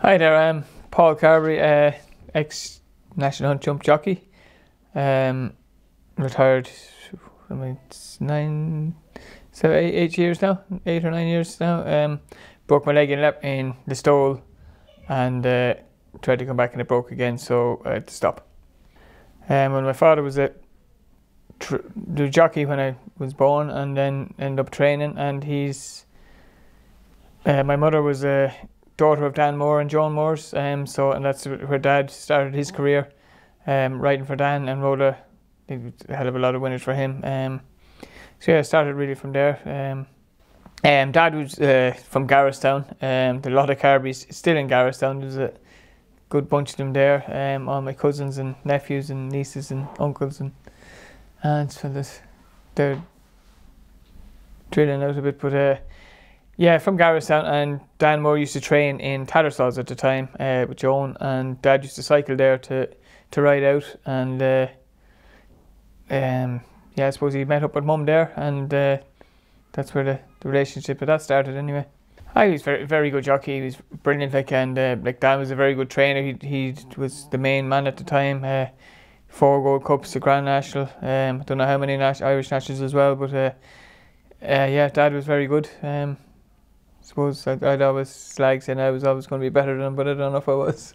Hi there, I'm Paul Carberry, ex-national hunt jump jockey. Retired, I mean, it's 8 years now, 8 or 9 years now. Broke my leg in the stole and tried to come back and it broke again, so I had to stop. When my father was the jockey when I was born, and then ended up training, and my mother was a daughter of Dan Moore and Joan Moore's, and that's where Dad started his career, riding for Dan, and rode a hell of a lot of winners for him. So yeah, I started really from there. Dad was from Garristown. A lot of Carberries still in Garristown. There's a good bunch of them there. All my cousins and nephews and nieces and uncles and aunts. They're drilling out a bit, but yeah, from Garristown, and Dan Moore used to train in Tattersall's at the time with Joan, and Dad used to cycle there to ride out, and yeah, I suppose he met up with Mum there, and that's where the relationship with that started anyway. He was very, very good jockey. He was brilliant, and Dan was a very good trainer. He was the main man at the time. 4 Gold Cups, a Grand National. I don't know how many Irish Nationals as well, but yeah, Dad was very good. I suppose I'd always slag saying I was always going to be better than him, but I don't know if I was.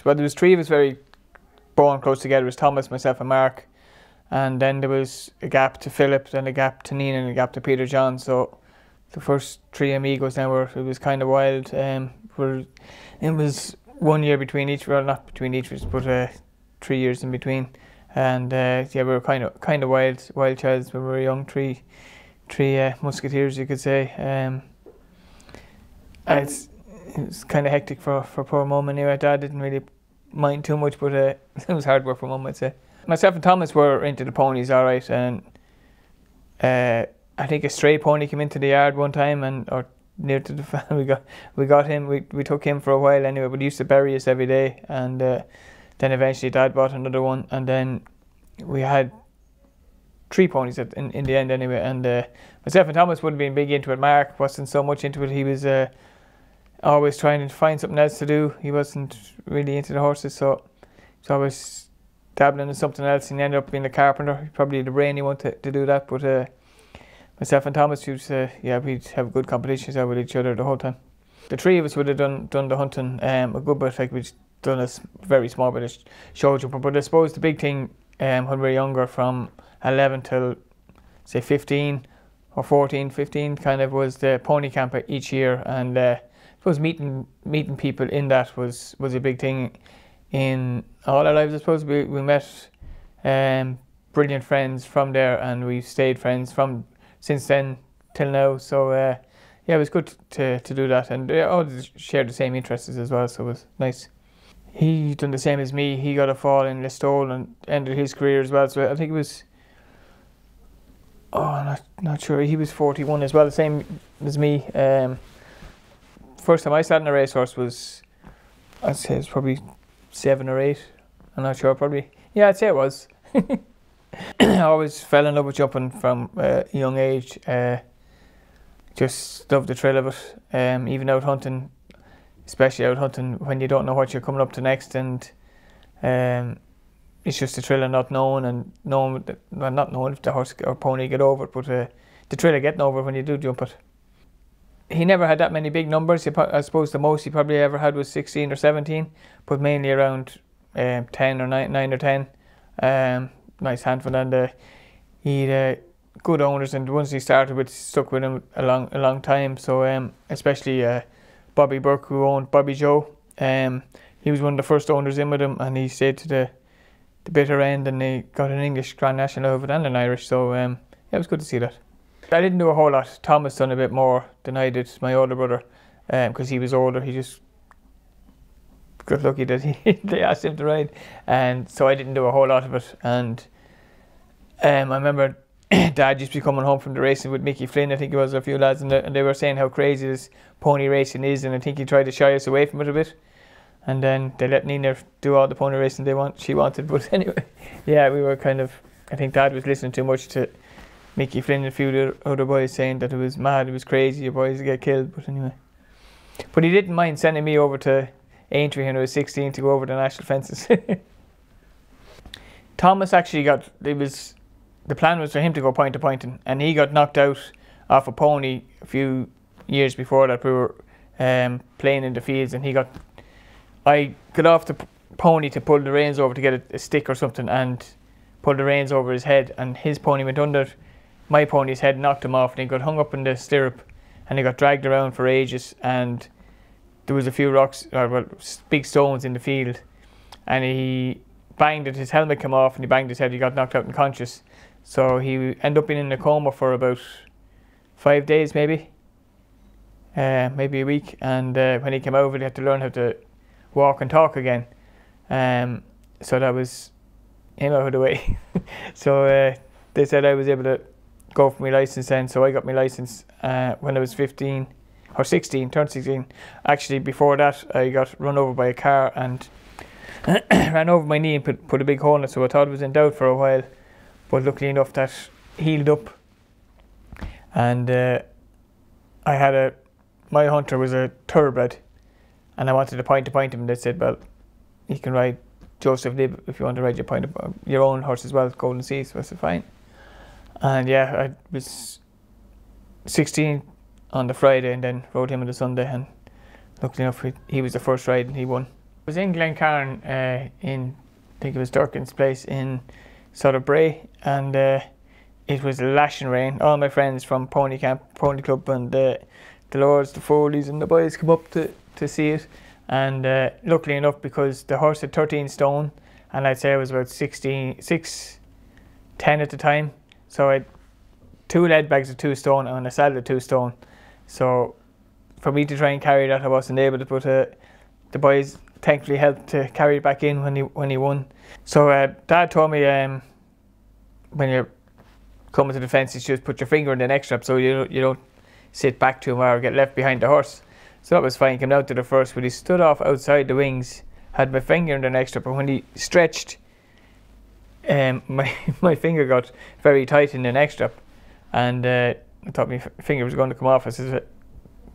Well, there was 3 of us very born close together. It was Thomas, myself and Mark. And then there was a gap to Philip, then a gap to Nina, and a gap to Peter John. So the first 3 amigos now it was kind of wild. It was 1 year between each, well, not between each, but 3 years in between. And yeah, we were kind of wild childs when we were young. Three musketeers, you could say. It was kind of hectic for poor Mum anyway. Dad didn't really mind too much, but it was hard work for Mum, I'd say. Myself and Thomas were into the ponies all right, and I think a stray pony came into the yard one time, or near to the farm. We got him. We took him for a while anyway, but he used to bury us every day, and then eventually Dad bought another one, and then we had 3 ponies in the end anyway. And myself and Thomas wouldn't have been big into it. Mark wasn't so much into it. He was always trying to find something else to do. He wasn't really into the horses, so he was always dabbling in something else, and he ended up being a carpenter. Probably the brainy one to do that, but myself and Thomas yeah, we'd have good competitions out with each other the whole time. The 3 of us would have done the hunting a good bit. Like, we'd done a very small bit of show jumping, but I suppose the big thing when we were younger, from 11 till say 15 or 14, 15, kind of, was the pony camp each year, and I suppose meeting people in that was a big thing in all our lives. I suppose we met brilliant friends from there, and we've stayed friends since then till now. So yeah, it was good to do that, and all shared the same interests as well, so it was nice. He done the same as me. He got a fall in Listowel and ended his career as well. So I think it was, not sure. He was 41 as well, the same as me. First time I sat in a racehorse was, I'd say it was probably 7 or 8. I'm not sure, probably. Yeah, I'd say it was. I always fell in love with jumping from a young age. Just loved the thrill of it. Even out hunting, especially out hunting when you don't know what you're coming up to next, and it's just the thrill of not knowing, and not knowing if the horse or pony get over it, but the thrill of getting over it when you do jump it. He never had that many big numbers. I suppose the most he probably ever had was 16 or 17, but mainly around 10 or 9 or 10. Nice handful, and he had good owners, and the ones he started with stuck with him a long time. So especially Bobby Burke, who owned Bobby Joe, he was one of the first owners in with him, and he stayed to the bitter end, and he got an English Grand National over and an Irish. So yeah, it was good to see that. I didn't do a whole lot. Thomas done a bit more than I did, my older brother, because he was older. He just got lucky that they asked him to ride, and so I didn't do a whole lot of it. And I remember Dad used to be coming home from the racing with Mickey Flynn, I think it was, a few lads, and they were saying how crazy this pony racing is, and I think he tried to shy us away from it a bit. And then they let Nina do all the pony racing she wanted. But anyway, yeah, we were kind of, I think Dad was listening too much to Mickey Flynn and a few other boys saying that it was mad, it was crazy, your boys would get killed. But anyway, But he didn't mind sending me over to Aintree when I was 16 to go over the national fences. Thomas actually the plan was for him to go point to pointing, and he got knocked out off a pony a few years before that. We were playing in the fields, and I got off the pony to pull the reins over to get a stick or something, and pulled the reins over his head, and his pony went under my pony's head, knocked him off, and he got hung up in the stirrup, and he got dragged around for ages, and there was a few rocks, big stones in the field, and he banged it, his helmet came off, and he banged his head, he got knocked out unconscious. So he ended up being in a coma for about 5 days, maybe a week, and when he came over, he had to learn how to walk and talk again. So that was him out of the way. So they said I was able to go for my license then, so I got my license when I was 15 or 16, turned 16. Actually, before that, I got run over by a car and ran over my knee and put a big hole in it, so I thought it was in doubt for a while. But luckily enough, that healed up. And my hunter was a thoroughbred, and I wanted to point him, and they said, well, you can ride Joseph Lib if you want to ride your own horse as well, Golden Seas. So I said, fine. And yeah, I was 16 on the Friday and then rode him on the Sunday, and luckily enough, he was the first ride and he won. I was in Glencairn I think it was Durkin's place in sort of Bray, and it was lashing rain. All my friends from Pony Club, and the Lords, the Foleys and the boys come up to see it. And luckily enough, because the horse had 13 stone, and I'd say I was about 6'10" at the time, so I had 2 lead bags of 2 stone and a saddle of 2 stone. So for me to try and carry that, I wasn't able to, but the boys thankfully helped to carry it back in when he won. So Dad told me when you're coming to the fences, just put your finger in the neck strap so you don't sit back too much or get left behind the horse. So that was fine. Came down to the first, but he stood off outside the wings, had my finger in the neck strap, but when he stretched, my finger got very tight in the neck strap, and I thought my finger was going to come off. I said,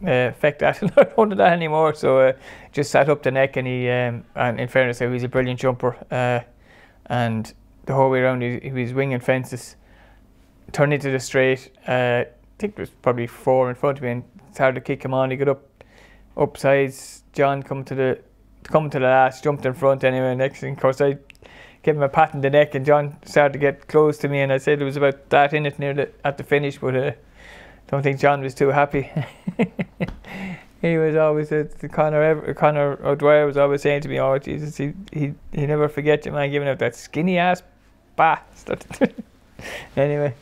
"Feck that, I don't want that anymore." So just sat up the neck, and he, and in fairness, he was a brilliant jumper, and the whole way around he was winging fences, turned into the straight. I think there was probably 4 in front of me, and started to kick him on. He got up sides. John come to the last, jumped in front anyway. Next thing, of course, I gave him a pat in the neck, and John started to get close to me, and I said it was about that in it at the finish, but don't think John was too happy. He was always Conor O'Dwyer was always saying to me, "Oh Jesus, he never forget you, man, giving out that skinny ass bastard." Anyway,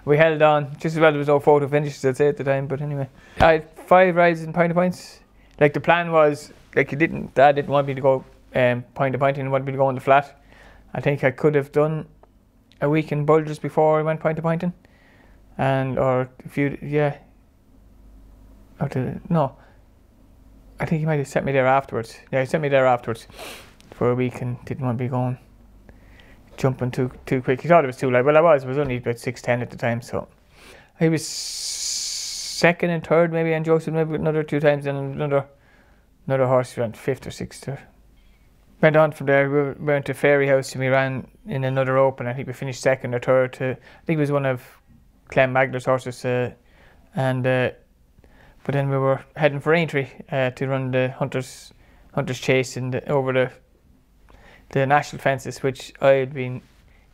we held on just as well. There was no photo finishes, I'd say, at the time, but anyway, I had 5 rides in point to points. Like the plan was, like Dad didn't want me to go point to point, and wanted me to go on the flat. I think I could have done a week in Bulgers before I went point to pointing, or a few, yeah. No, I think he might have sent me there afterwards. Yeah, he sent me there afterwards for a week, and didn't want to be going jumping too quick. He thought it was too late. Well, I was only about 6'10" at the time, so he was 2nd and 3rd maybe, and Joseph maybe another 2 times, and another horse ran 5th or 6th. Went on from there. We went to Fairy House, and we ran in another open. I think we finished 2nd or 3rd. I think it was one of Clem Magler's horses, but then we were heading for Aintree to run the Hunters Chase over the national fences, which I had been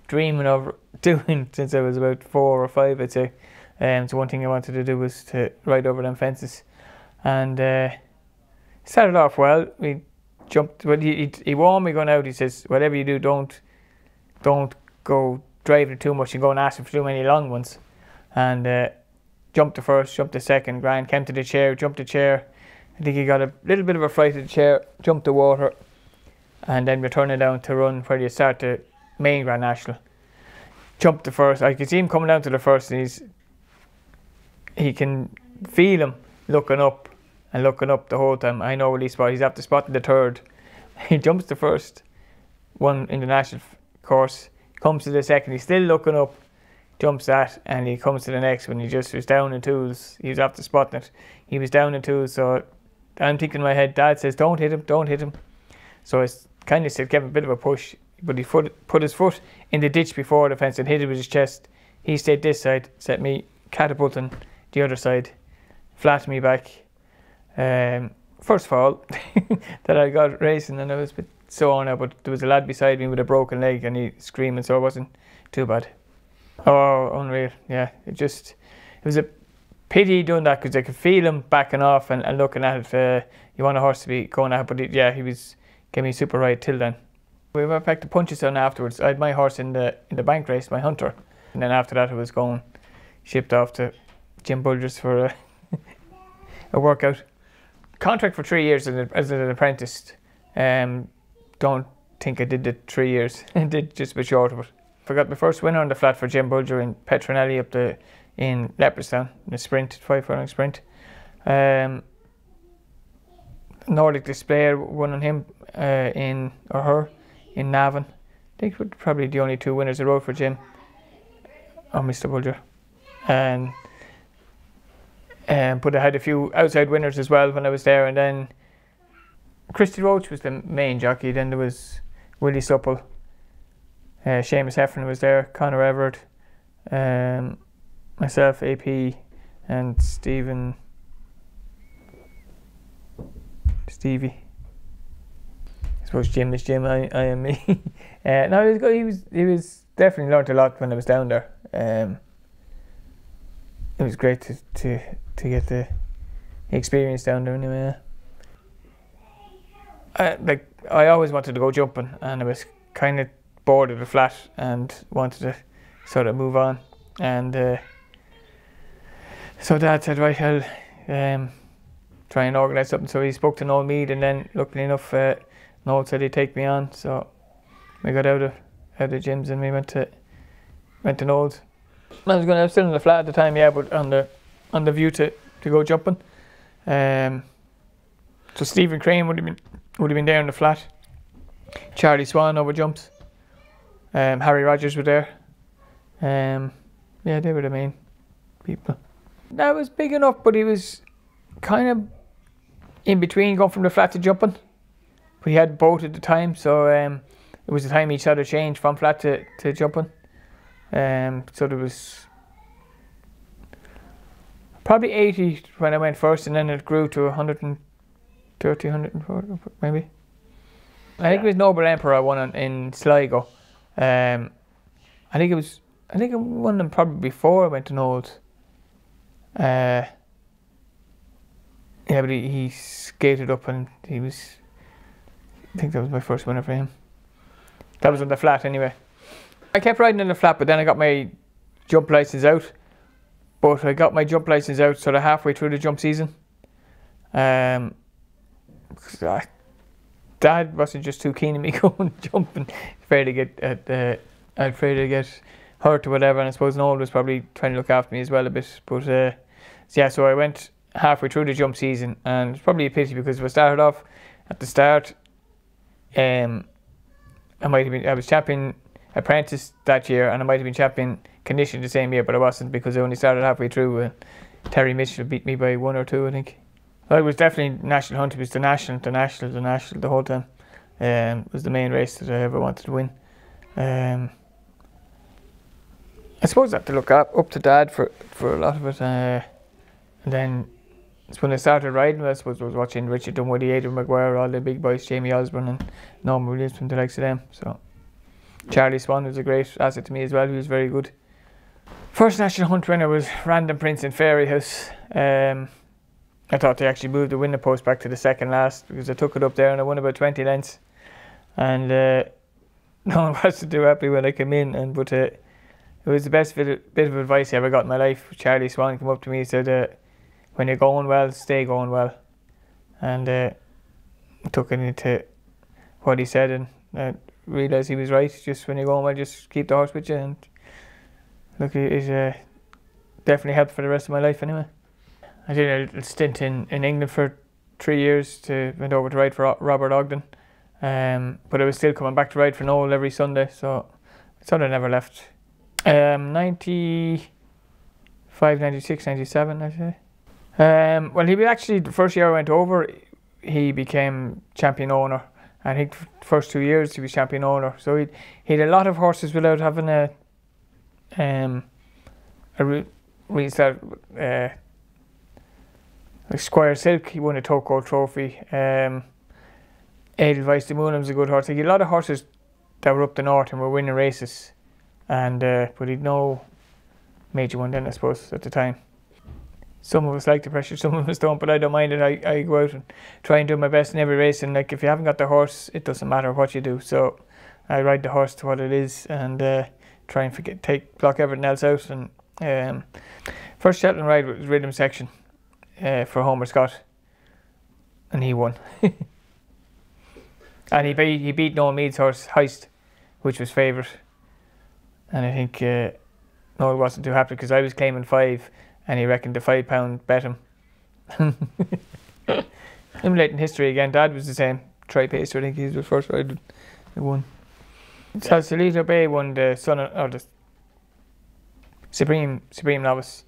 dreaming of doing since I was about 4 or 5, I'd say. So one thing I wanted to do was to ride over them fences, and started off well. We jumped. Well, he warned me going out. He says, "Whatever you do, don't go driving too much and go and ask for too many long ones." And jumped the first, jumped the second, grand, came to the chair, jumped the chair. I think he got a little bit of a fright of the chair, jumped the water, and then we're turning down to run where you start the main Grand National. Jumped the first. I could see him coming down to the first, and he can feel him looking up the whole time. I know he's after spotting the 3rd. He jumps the first one in the national course, comes to the second, he's still looking up, jumps that, and he comes to the next one. He just was down in tools. He was after spotting it. He was down in tools, so I'm thinking in my head, Dad says, don't hit him, don't hit him. So I kind of said, give him a bit of a push, but he put his foot in the ditch before the fence and hit it with his chest. He stayed this side, set me catapulting the other side, flat me back. First of all, that I got racing, and I was a bit sore now, but there was a lad beside me with a broken leg and he screaming, so it wasn't too bad. Oh, unreal, yeah. It was a pity he done that, because I could feel him backing off and looking at it. You want a horse to be going at it, but he was giving me super right till then. We went back to Punchestown afterwards. I had my horse in the bank race, my Hunter, and then after that I was shipped off to Jim Bulger's for a workout. Contract for 3 years as an apprentice. Don't think I did the 3 years. I did just a bit short of it. I got my first winner on the flat for Jim Bulger in Petronelli in Leopardstown, in the sprint, 5 furlong sprint. Nordic Displayer won on him in Navan. I think we're probably the only 2 winners I rode for Jim or Mr. Bulger. But I had a few outside winners as well when I was there, and then Christy Roach was the main jockey. Then there was Willie Supple, Seamus Heffernan was there, Conor Everett, myself, AP, and Stevie. I suppose Jim is Jim, I am me. No, he was good. He was definitely learnt a lot when I was down there. It was great to get the experience down there anyway. I always wanted to go jumping, and I was kind of bored of the flat and wanted to sort of move on. And so Dad said, right, I'll try and organise something. So he spoke to Noel Mead, and then luckily enough, Noel said he'd take me on. So we got out of gyms and we went to Noel's. I was still in the flat at the time, yeah, but on the view to go jumping. So Stephen Crane would have been there in the flat. Charlie Swan over jumps. Harry Rogers were there. Yeah, they were the main people. That was big enough, but he was kind of in between going from the flat to jumping. But he had both at the time, so it was the time he sort of changed from flat to jumping. So there was probably 80 when I went first, and then it grew to 130, 140 maybe. I think it was Noble Emperor I won in Sligo. I think I won them probably before I went to Knowles. Yeah, but he skated up, and I think that was my first winner for him. That was on the flat anyway. I kept riding on the flat, but then I got my jump license out. But I got my jump license out sort of halfway through the jump season. Dad wasn't just too keen on me going jumping. Afraid to get hurt or whatever, and I suppose Noel was probably trying to look after me as well a bit. But yeah, so I went halfway through the jump season, and it's probably a pity, because if I started off at the start, I was champion apprentice that year, and I might have been champion condition the same year, but I wasn't, because I only started halfway through. Terry Mitchell beat me by 1 or 2, I think. Well, it was definitely National Hunt. It was the national the whole time. It was the main race that I ever wanted to win. I suppose I had to look up to Dad for a lot of it. And then it's when I started riding, I suppose I was watching Richard Dunwoody, Adrian Maguire, all the big boys, Jamie Osborne and Norman Williams, from the likes of them. So Charlie Swan was a great asset to me as well. He was very good. First National Hunt winner was Random Prince in Fairyhouse. I thought they actually moved the winner post back to the second last, because I took it up there and I won about 20 lengths. And no one was too happy when I came in. But it was the best bit of advice I ever got in my life. Charlie Swan came up to me and said, when you're going well, stay going well. And I took it into what he said, and I realised he was right. Just when you're going well, just keep the horse with you. And look, it definitely helped for the rest of my life anyway. I did a little stint in England for 3 years, went over to ride for Robert Ogden. But I was still coming back to ride for Noel every Sunday, so I sort of never left. 95, 96, 97, I'd say. Well, he was actually, the first year I went over, he became champion owner. I think first 2 years he was champion owner. So he had a lot of horses without having a restart. Like Squire Silk, he won a Toko Trophy. Edelweiss de Moulin was a good horse. He had a lot of horses that were up the north and were winning races, and but he'd no major one then, I suppose, at the time. Some of us like the pressure, some of us don't, but I don't mind it. I go out and try and do my best in every race, and like if you haven't got the horse, it doesn't matter what you do. So I ride the horse to what it is, and try and block everything else out. And first Shetland ride was Rhythm Section for Homer Scott, and he won. And he beat Noel Meade's horse Heist, which was favourite. And I think Noel wasn't too happy because I was claiming 5, and he reckoned the £5 bet him. Emulating history again. Dad was the same. Tri-Pacer, I think he was the first ride that won. Salito Bay won the son of the Supreme Novice.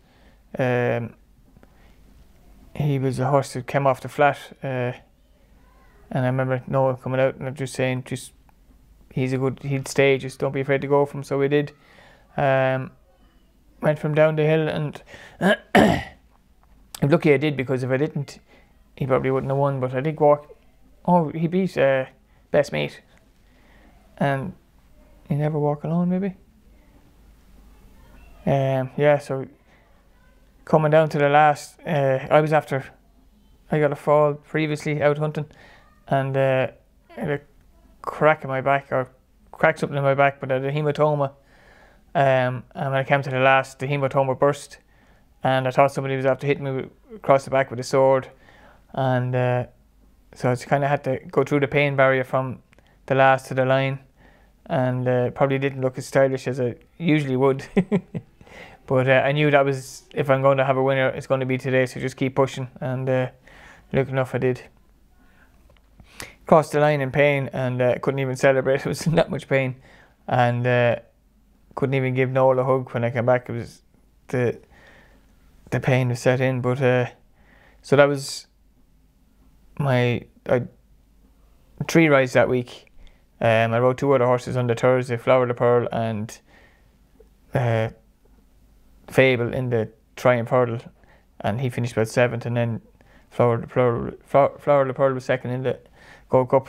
He was a horse that came off the flat, and I remember Noel coming out and just saying, he'd stay, just don't be afraid to go for him. So we did. Went from down the hill, and I'm lucky I did, because if I didn't, he probably wouldn't have won. But I did walk. Oh, he beat Best Mate, and he never walk alone, maybe. Yeah, so coming down to the last, I got a fall previously out hunting, and I had a crack in my back, or cracked something in my back, but I had a hematoma. And when I came to the last, the hematoma burst, and I thought somebody was after hitting me across the back with a sword, and so I kind of had to go through the pain barrier from the last to the line, and probably didn't look as stylish as I usually would. But I knew that was, if I'm going to have a winner, it's going to be today, so just keep pushing, and look enough I did. Crossed the line in pain, and couldn't even celebrate. It was in that much pain, and couldn't even give Noel a hug when I came back. It was the pain was set in. But so that was my 3 rides that week. I rode 2 other horses on the Thursday, Flower the Pearl and Fable in the Triumph Hurdle, and he finished about 7th, and then Flower the Pearl was 2nd in the Gold Cup.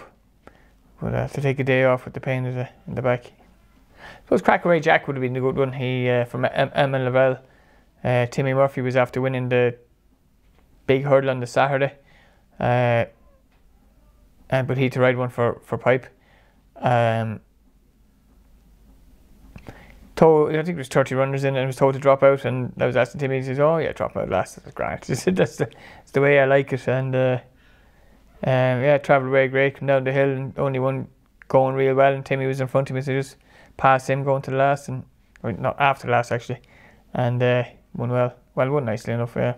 But to take a day off with the pain in the back. I suppose Crackeray Jack would have been a good one. He from Emma Lavelle. Timmy Murphy was after winning the big hurdle on the Saturday, but he had to ride one for Pipe. I think there was 30 runners in, and was told to drop out, and I was asking Timmy, he says, "Oh yeah, drop out last, that's great." He said, that's the way I like it. And yeah, travelled away great, come down the hill, and only one going real well, and Timmy was in front of me, so just passed him going to the last, or not after the last actually, and won well. Well, won nicely enough. Yeah,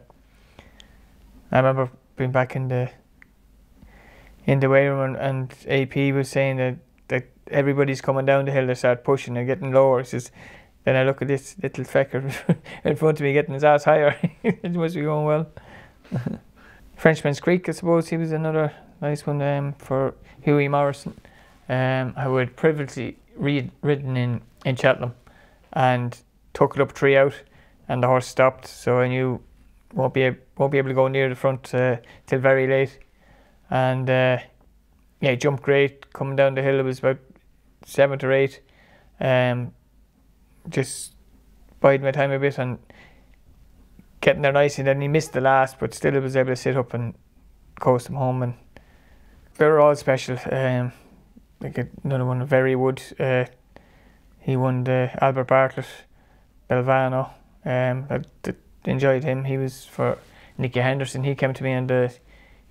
I remember being back in the weight room, and AP was saying that everybody's coming down the hill, they start pushing and getting lower. He says, then I look at this little fecker in front of me getting his ass higher. It must be going well. Frenchman's Creek, I suppose, he was another nice one for Hughie Morrison, who had previously ridden in Cheltenham, and took it up 3 out, and the horse stopped, so I knew won't be able to go near the front till very late. And yeah, he jumped great coming down the hill. It was about 7th or 8th. Just biding my time a bit and getting there nice, and then he missed the last, but still he was able to sit up and coast him home. And they were all special. Like another one, Very Wood. He won the Albert Bartlett, Belvano. I enjoyed him. He was for Nicky Henderson. He came to me on the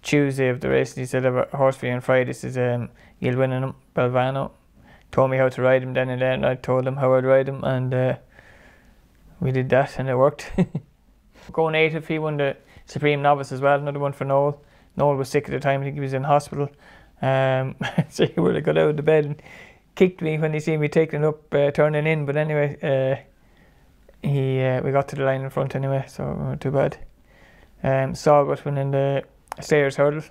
Tuesday of the race, and he said, "I have a horse for you on Friday." He says, "You'll win him, Belvano." Told me how to ride him then and there, and I told him how I'd ride him, and we did that, and it worked. Going native, he won the Supreme Novice as well, another one for Noel. Noel was sick at the time, I think he was in hospital. So he would have got out of the bed and kicked me when he seen me taking up, turning in, but anyway, we got to the line in front anyway, so it wasn't too bad. Saul was winning the Stayers Hurdle.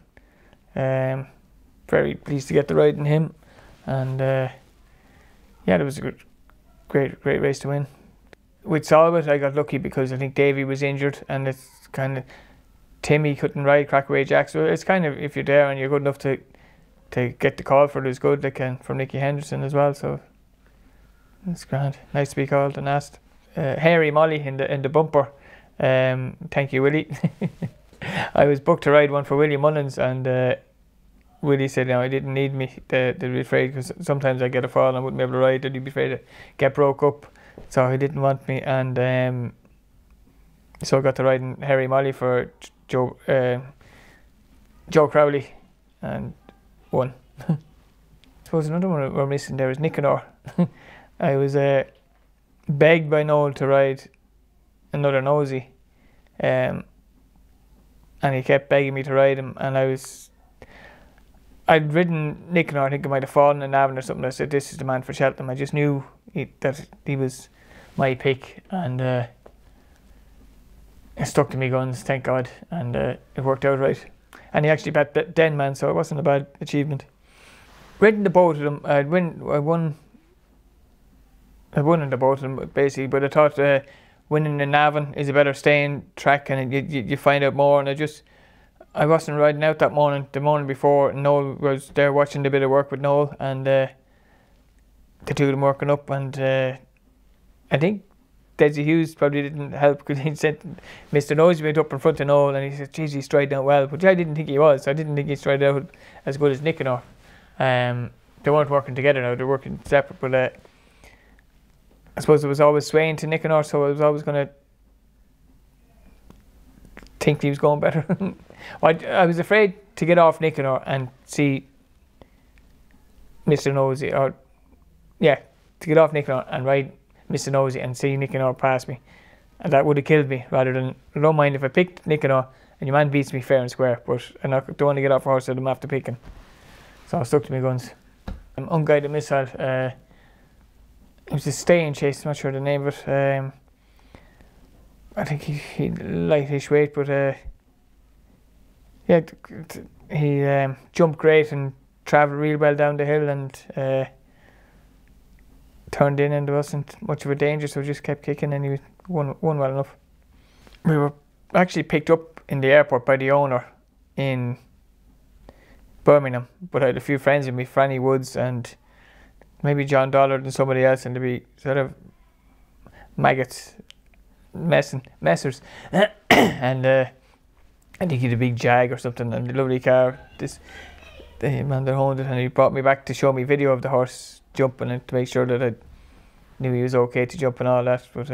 Very pleased to get the ride in him, and yeah, it was a great race to win. With Solwit, I got lucky because I think Davey was injured, and it's kind of Timmy couldn't ride Crackaway Jack, so it's kind of, if you're there and you're good enough to get the call for it, is good, like, from Nicky Henderson as well, so it's grand. Nice to be called and asked. Harry Molly in the bumper. Thank you, Willie. I was booked to ride one for Willie Mullins, and Willie said, no, he didn't need me. They'd be afraid, because sometimes I get a fall and I wouldn't be able to ride, and he'd be afraid to get broke up, so he didn't want me, and so I got to ride in Harry Molly for Joe Crowley, and won. I suppose another one we're missing there is Nicanor. I was begged by Noel to ride another nosy, and he kept begging me to ride him, and I'd ridden Nicanor. I think I might have fallen in Navan or something. I said, this is the man for Cheltenham. I just knew that he was my pick, and I stuck to me guns, thank God, and it worked out right. And he actually bet Denman, so it wasn't a bad achievement. Ridden the both of them, I won in the both of them basically, but I thought winning in Navan is a better staying track, and you find out more. And I wasn't riding out that morning. The morning before, Noel was there watching a bit of work with Noel, and the two of them working up, and I think Desi Hughes probably didn't help, because he said Mr. Nosey went up in front of Noel, and he said, geez, he's striding out well, but I didn't think he was. I didn't think he strided out as good as Nicanor. They weren't working together now, they're working separate, but I suppose it was always swaying to Nicanor, so I was always going to think he was going better. I was afraid to get off Nicanor and see Mr. Nosey, to get off Nicanor and ride Mr. Nosey and see Nicanor pass me, and that would have killed me, rather than, I don't mind if I picked Nicanor and your man beats me fair and square, but I don't want to get off a horse that I'm after picking, so I stuck to my guns. Unguided Missile, it was a staying chase, I'm not sure the name of it. I think he lightish weight, but he jumped great and travelled real well down the hill, and turned in, and there wasn't much of a danger, so just kept kicking, and he won well enough. We were actually picked up in the airport by the owner in Birmingham, but I had a few friends with me, Franny Woods and maybe John Dollard and somebody else, and there'd be sort of maggots, messers, and I think he had a big Jag or something, and a lovely car. The man that owned it, and he brought me back to show me video of the horse jumping, and to make sure that I knew he was okay to jump and all that. But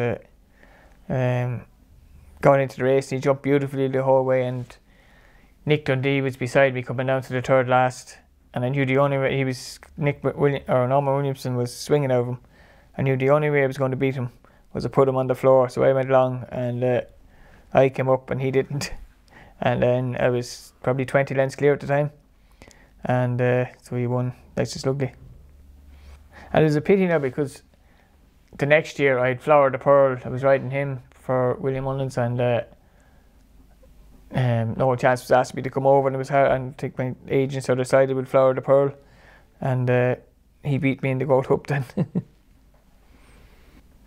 going into the race, he jumped beautifully the whole way, and Nick Dundee was beside me coming down to the third last, and I knew the only way Norman Williamson was swinging out of him. I knew the only way I was going to beat him was to put him on the floor, so I went long, and I came up and he didn't, and then I was probably 20 lengths clear at the time, and so he won. That's just lovely. And it was a pity now, because the next year I had Flower the Pearl. I was riding him for William Mullins, and no chance was asked me to come over, and it was hard, and I think my agents had decided with Flower the Pearl, and he beat me in the Goat Hup then. I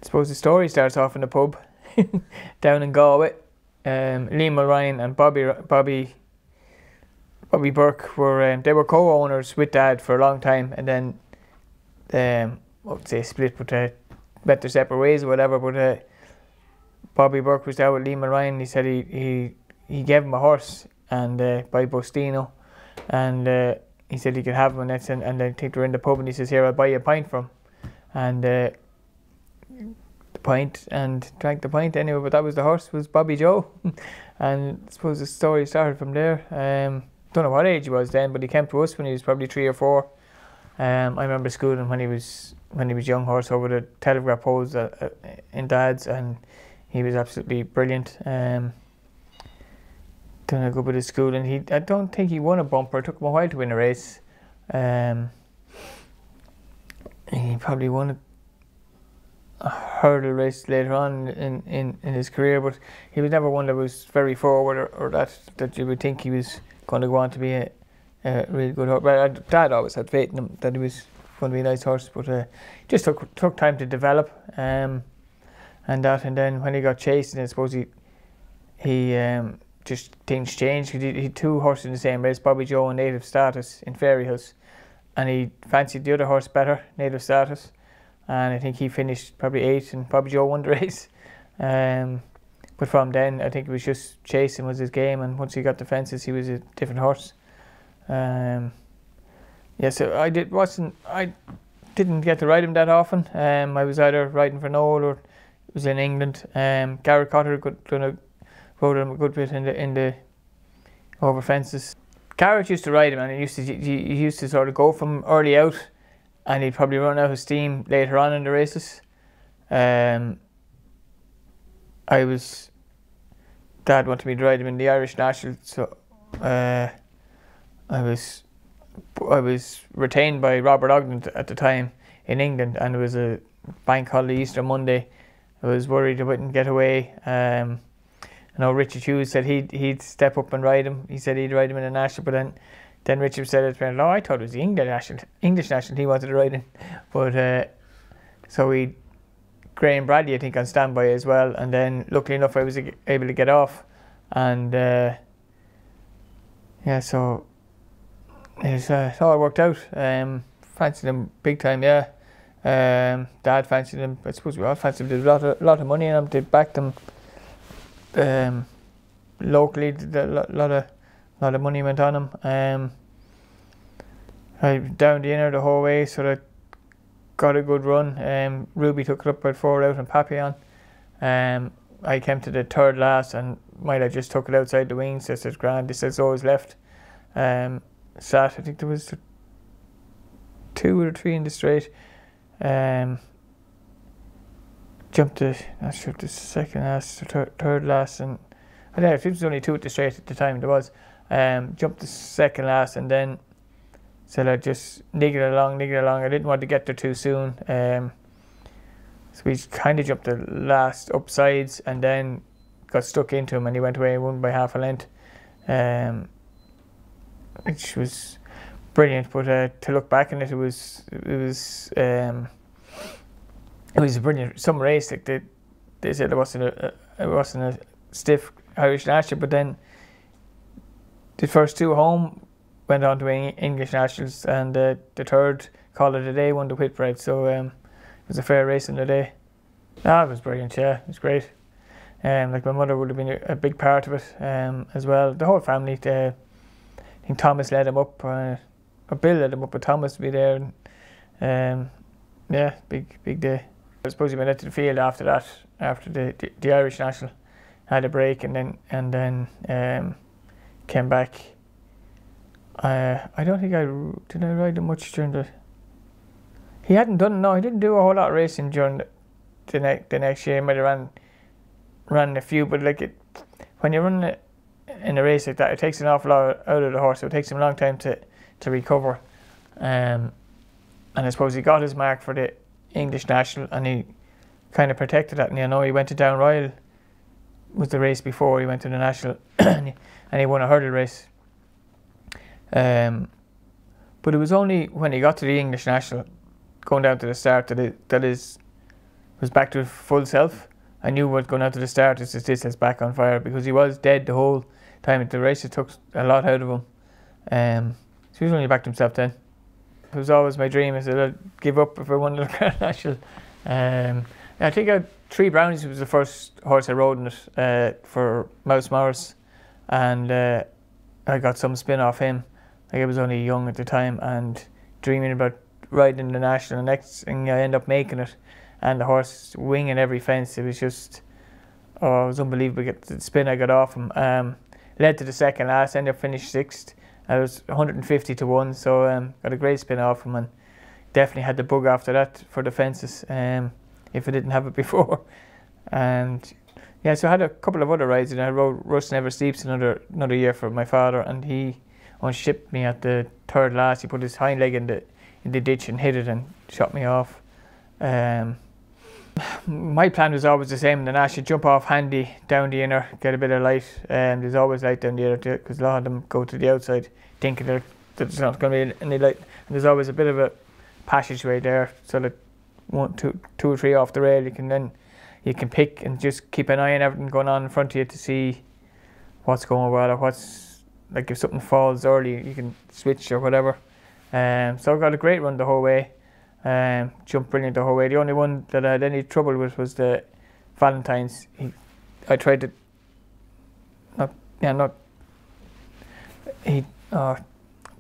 suppose the story starts off in the pub down in Galway. Liam Ryan and Bobby Burke were they were co-owners with Dad for a long time, and then I would say split, but went their separate ways or whatever. But Bobby Burke was there with Liam Ryan. He said he gave him a horse, and by Bostino, and he said he could have him, and I think they were in the pub, and he says, here, I'll buy you a pint from him, and the pint, and drank the pint anyway. But that was the horse, was Bobby Joe. And I suppose the story started from there. Don't know what age he was then, but he came to us when he was probably 3 or 4. I remember schooling when he was young horse over the telegraph poles in Dad's, and he was absolutely brilliant. Done a good bit of schooling. I don't think he won a bumper. It took him a while to win a race. He probably won a hurdle race later on in his career, but he was never one that was very forward, or that you would think he was going to go on to be really good horse. But Dad always had faith in him that he was going to be a nice horse, but just took time to develop. And then when he got chased, I suppose he just things changed. He had 2 horses in the same race, Bobby Joe and Native Status in Fairyhouse, and he fancied the other horse better, Native Status, and I think he finished probably 8th, and Bobby Joe won the race. But from then, I think it was just chasing was his game, and once he got the fences, he was a different horse. So I didn't get to ride him that often. I was either riding for Noel or it was in England. Garrett Cotter rode him a good bit in the over fences. Garrett used to ride him, and he used to sort of go from early out, and he'd probably run out of steam later on in the races. Dad wanted me to ride him in the Irish National, so I was retained by Robert Ogden at the time in England, and it was a bank holiday, Easter Monday. I was worried I wouldn't get away. I know Richard Hughes said he'd step up and ride him. He said he'd ride him in the national, but then Richard said it. No, I thought it was the English national he wanted to ride in. But so we Graham Bradley, I think, on standby as well. And then luckily enough, I was able to get off, and so it all worked out. Fancied him big time, yeah. Dad fancied him. I suppose we all fancied him. There's a lot of money in him. They backed him locally. A lot of money went on him. I down the inner the whole way, so that got a good run. Ruby took it up about 4 out and Papillon. I came to the 3rd last and might have just took it outside the wings. This is grand. This is always left. Sat, I think there was 2 or 3 in the straight. Jumped the, not sure if the 2nd last or 3rd last, and I don't know if it was only 2 at the straight at the time. There was. Jumped the 2nd last, and then said I'd just niggle along. I didn't want to get there too soon. So we kind of jumped the last upsides and then got stuck into him, and he went away and won by half a length, which was brilliant. But to look back on it, it was a brilliant some race. Like they said it wasn't a stiff Irish National, but then the first 2 home went on to win English Nationals, and the 3rd, call it a day, won the Whitbread. So it was a fair race in the day. It was brilliant, yeah, it was great. Like my mother would have been a big part of it as well. The whole family. I think Thomas led him up, or Bill led him up, but Thomas to be there. And, yeah, big day. I suppose he went out to the field after that, after the Irish National, had a break, and then came back. I don't think did I ride him much during the. He didn't do a whole lot of racing during the next year. He might have ran a few, but like when you run in a race like that, it takes an awful lot out of the horse. So it takes him a long time to recover. And I suppose he got his mark for the English National, and he kind of protected that. And he went to Down Royal, was the race before he went to the National, and he won a hurdle race. But it was only when he got to the English National, going down to the start, that was back to full self. I knew what going out to the start is this back on fire, because he was dead the whole time at the race. It took a lot out of him. So he was only back to himself then. It was always my dream, is that I'd give up if I won the Grand National. I think I had 3 Brownies. It was the first horse I rode in it for Mouse Morris, and I got some spin off him. Like I was only young at the time and dreaming about riding the National. And next thing I end up making it, and the horse winging every fence. It was just, it was unbelievable. The spin I got off him. Led to the 2nd last, ended up finished 6th. I was 150 to 1, so got a great spin off him, and definitely had the bug after that for the fences, if I didn't have it before. And yeah, so I had a couple of other rides, and I rode Russ Never Sleeps another year for my father, and he unshipped me at the 3rd last. He put his hind leg in the ditch and hit it and shot me off. My plan was always the same in the National: jump off handy down the inner, get a bit of light. There's always light down the inner because a lot of them go to the outside thinking they're there's not going to be any light. And there's always a bit of a passageway there, so that two or three off the rail, you can pick and just keep an eye on everything going on in front of you to see what's going well, or what's, like if something falls early, you can switch or whatever. So I got a great run the whole way. Jumped brilliant the whole way. The only one that I had any trouble with was the Valentine's. I tried to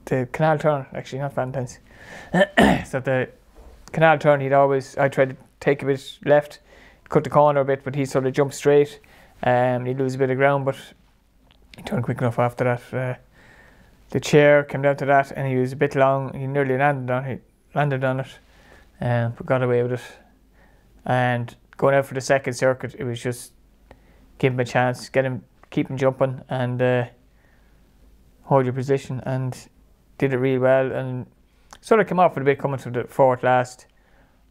the canal turn, actually, not Valentine's. So the canal turn, I tried to take a bit left, cut the corner a bit, but he sort of jumped straight. He'd lose a bit of ground, but he turned quick enough after that. The chair came down to that, and he was a bit long. He nearly landed on it, but got away with it. And going out for the second circuit, it was just give him a chance, keep him jumping, and hold your position, and did it really well. And sort of came off with a bit coming to the fourth last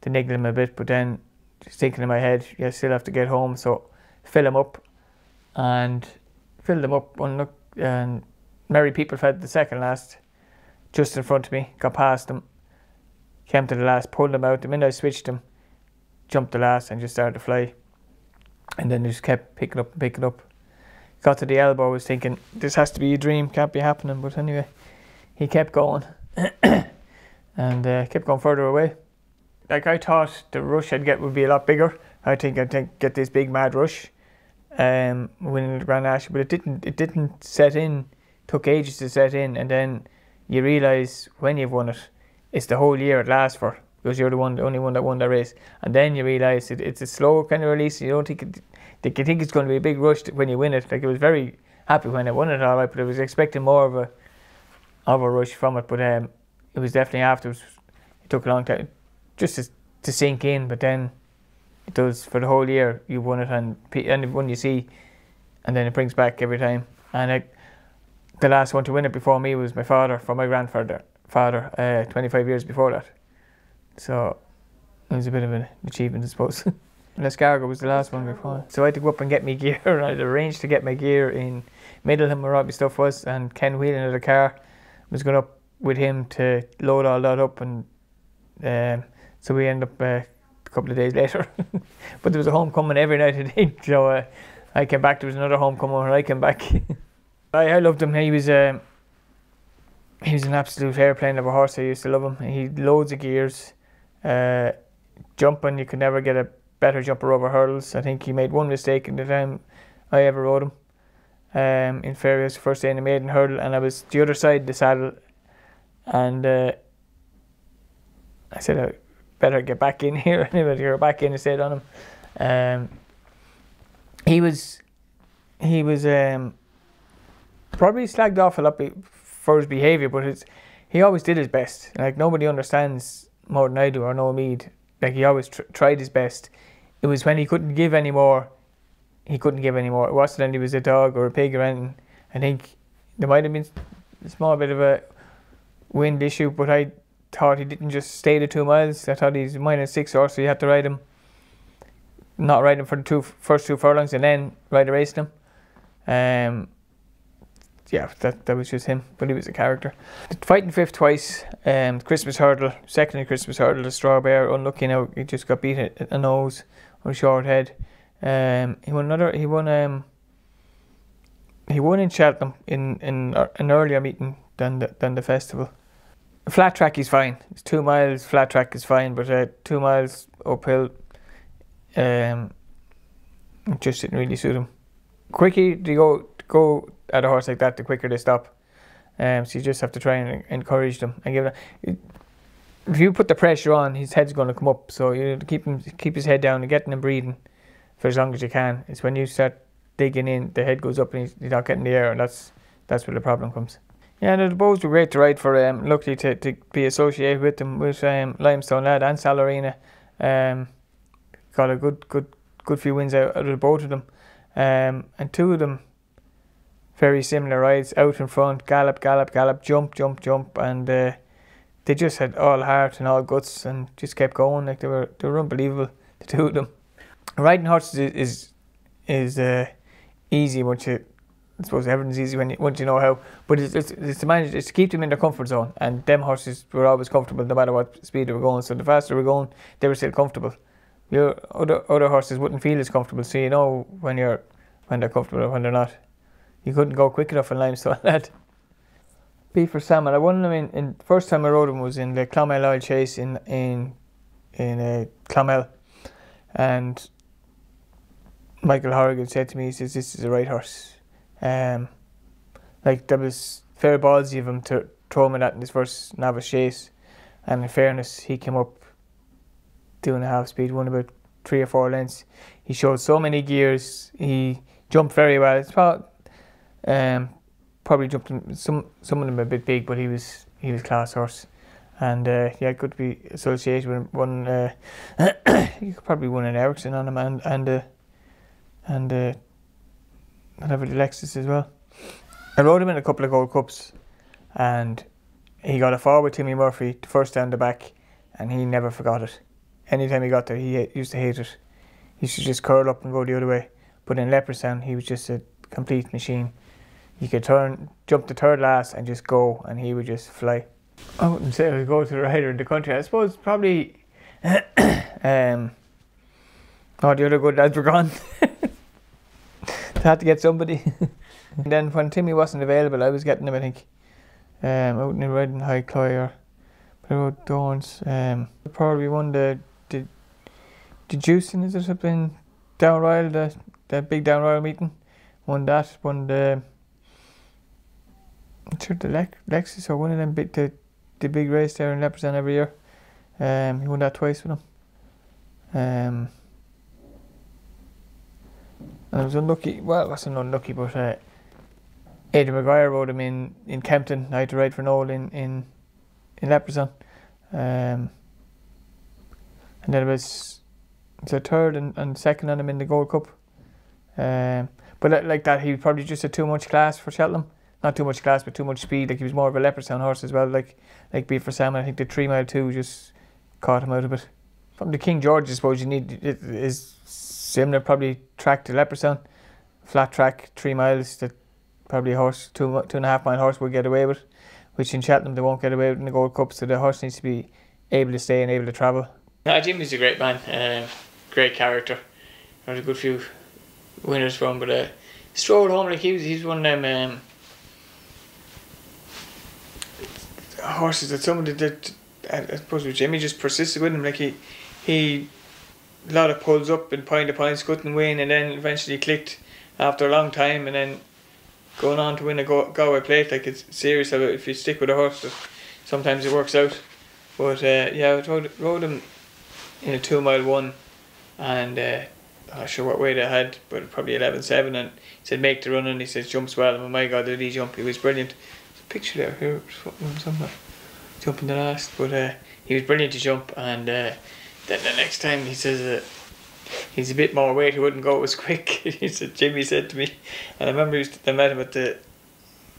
to niggle him a bit, but then just thinking in my head, I still have to get home, so fill him up, and filled him up. And Merry People fed the second last, just in front of me, got past him, came to the last, pulled him out. The minute I switched him, jumped the last and just started to fly. And then just kept picking up. Got to the elbow, I was thinking, this has to be a dream, can't be happening. But anyway, he kept going and kept going further away. Like, I thought the rush I'd get would be a lot bigger. I think I'd get this big mad rush, winning the Grand National, but it didn't set in. Took ages to set in, and then you realise when you've won it, it's the whole year it lasts for, because you're the only one that won the race. And then you realise it's a slow kind of release. You don't think you think it's going to be a big rush when you win it. Like, I was very happy when I won it, all right, but I was expecting more of a rush from it. But it was definitely afterwards. It took a long time just to sink in, but then it does for the whole year. You won it, and when you see, and then it brings back every time. And the last one to win it before me was my father, from my grandfather, 25 years before that. So it was a bit of an achievement, I suppose. Escargot was the last one before. So I had to go up and get my gear. I had arranged to get my gear in Middleham, where all my stuff was, and Ken Whelan of the car was going up with him to load all that up, and so we ended up a couple of days later. But there was a homecoming every night, I think. So I came back, there was another homecoming when I came back. I loved him. He was an absolute airplane of a horse. I used to love him. He had loads of gears. Jumping, you could never get a better jumper over hurdles. I think he made one mistake in the time I ever rode him. In Fairways, first day in the maiden hurdle, and I was the other side of the saddle, and I said, I better get back in here. Anyway, to go back in and stayed on him. He was probably slagged off a lot for his behaviour, but he always did his best. Like, nobody understands more than I do, or Noel Meade. Like, he always tried his best. It was when he couldn't give any more, It wasn't that he was a dog or a pig or anything. I think there might have been a small bit of a wind issue, but I thought he didn't just stay the 2 miles. I thought he's -6 horse, so you had to ride him. Not ride him for the first 2 furlongs and then ride the race to him. Yeah, that was just him, but he was a character. Fighting fifth twice, Christmas hurdle, second in Christmas hurdle, the Straw Bear, unlucky now, he just got beat at a nose or a short head. He won in Cheltenham in an earlier meeting than the festival. Flat track he's fine. It's 2 miles, flat track is fine, but 2 miles uphill, it just didn't really suit him. Quickly to go at a horse like that, the quicker they stop. So you just have to try and encourage them and give them. If you put the pressure on, his head's going to come up. So you have to keep his head down and getting him breathing for as long as you can. It's when you start digging in, the head goes up and he's not getting the air, and that's where the problem comes. Yeah, and the bows were great to ride for. Luckily to be associated with them, with Limestone Lad and Salarina. Got a good few wins out of both of them. And 2 of them very similar rides, out in front, gallop, jump, and they just had all heart and all guts and just kept going. Like, they were unbelievable, the 2 of them. Riding horses is easy once you I suppose everything's easy once you know how. But it's to manage, it's to keep them in their comfort zone. And them horses were always comfortable no matter what speed they were going. So the faster they were going, they were still comfortable. Your other horses wouldn't feel as comfortable. So you know when they're comfortable or when they're not. You couldn't go quick enough in limestone, lad. B for Salmon. I won them in first time I rode them was in the Clonmel Oil Chase in Clonmel, and Michael Horrigan said to me, he says, "This is the right horse." Like, there was fair ballsy of him to throw him in that in his first novice chase, and in fairness, he came up 2.5 speed, won about 3 or 4 lengths. He showed so many gears. He jumped very well. It's probably jumped some of them a bit big, but he was class horse, and yeah, good to be associated with one. You could probably win an Ericsson on him and whatever the Lexus as well. I rode him in a couple of Gold Cups, and he got a fall with Timmy Murphy the first down the back, and he never forgot it. Anytime he got there, he used to hate it. He used to just curl up and go the other way. But in Leopardstown, he was just a complete machine. He could jump the third last and just go, and he would just fly. I wouldn't say I would go to the rider in the country. I suppose probably oh, the other good lads were gone. They had to get somebody. And then when Timmy wasn't available, I was getting him, I think. Out in Red and High Cloy or Road Downs. Probably won the juicing, is it, up in Down Royal, the big Down Royal meeting. Won that, won the Lexus or one of them the big race there in Leopardstown every year. He won that twice with them. And I was unlucky, well, I wasn't unlucky, but Aidan Maguire rode him in Kempton. I had to ride for Noel in Leopardstown. And then it was third and second on him in the Gold Cup. But like that, he probably just had too much class for Cheltenham. Not too much class, but too much speed. Like, he was more of a Leopardstown horse as well. Like B for Salmon, I think the 3 mile 2 just caught him out of it. From the King George, I suppose you need is similar, probably track to Leopardstown, flat track, 3 miles that probably a horse, 2.5 mile horse would get away with, which in Cheltenham they won't get away with in the Gold Cup. So the horse needs to be able to stay and able to travel. Yeah, Jimmy's a great man, great character. Got a good few winners from, but strolled home like he's one of them horses that somebody that I suppose with Jimmy just persisted with him. Like he a lot of pulls up and point to points, couldn't win, and then eventually clicked after a long time, and then going on to win a Galway plate. Like, it's serious about if you stick with a horse, sometimes it works out. But yeah, I rode him in a 2 mile 1, and I'm not sure what weight I had, but probably 11.7, and he said make the run, and he says jumps well, and oh my god, did he jump, he was brilliant. There's a picture there here somewhere, jumping the last, but he was brilliant to jump. And then the next time he says he's a bit more weight, he wouldn't go as quick. He said, Jimmy said to me, and I remember I met him at the